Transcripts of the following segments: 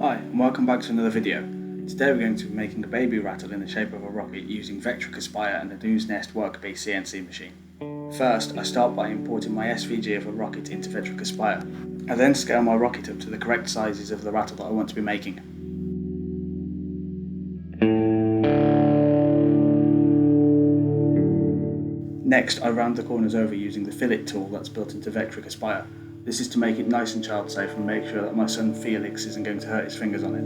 Hi and welcome back to another video. Today we're going to be making a baby rattle in the shape of a rocket using Vectric Aspire and an Ooznest WorkBee CNC machine. First, I start by importing my SVG of a rocket into Vectric Aspire. I then scale my rocket up to the correct sizes of the rattle that I want to be making. Next, I round the corners over using the fillet tool that's built into Vectric Aspire. This is to make it nice and child safe and make sure that my son Felix isn't going to hurt his fingers on it.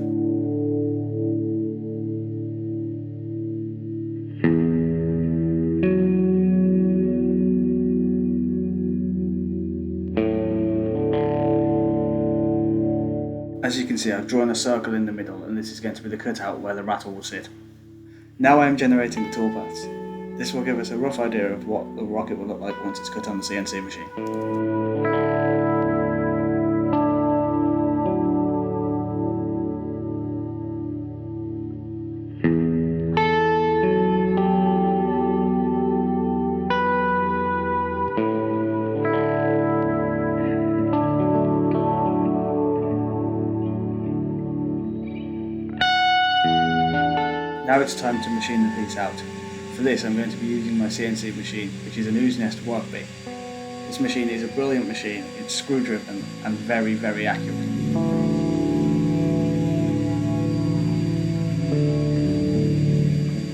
As you can see, I've drawn a circle in the middle and this is going to be the cutout where the rattle will sit. Now I am generating the toolpaths. This will give us a rough idea of what the rocket will look like once it's cut on the CNC machine. Now it's time to machine the piece out. For this I'm going to be using my CNC machine, which is an Ooznest WorkBee. This machine is a brilliant machine, it's screw driven and very accurate.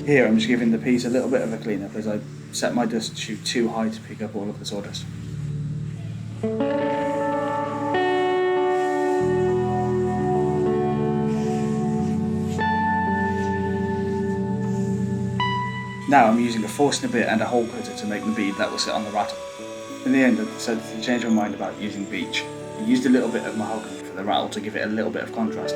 Here I'm just giving the piece a little bit of a clean up as I set my dust chute too high to pick up all of the sawdust. Now I'm using a Forstner bit and a hole cutter to make the bead that will sit on the rattle. In the end I decided to change my mind about using beech. I used a little bit of mahogany for the rattle to give it a little bit of contrast.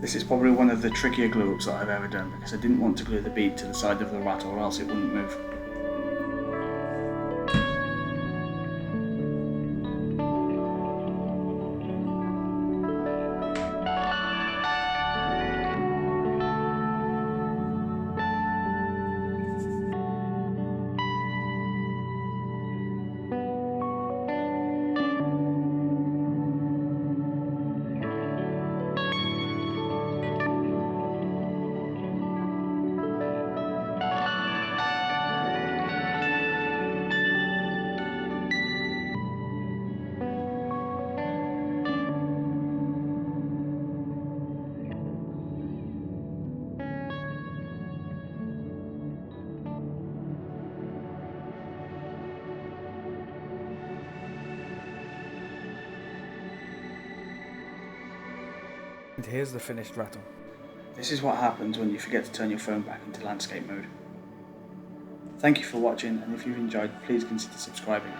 This is probably one of the trickier glue ups that I've ever done because I didn't want to glue the bead to the side of the rattle or else it wouldn't move. And here's the finished rattle. This is what happens when you forget to turn your phone back into landscape mode. Thank you for watching, and if you've enjoyed, please consider subscribing.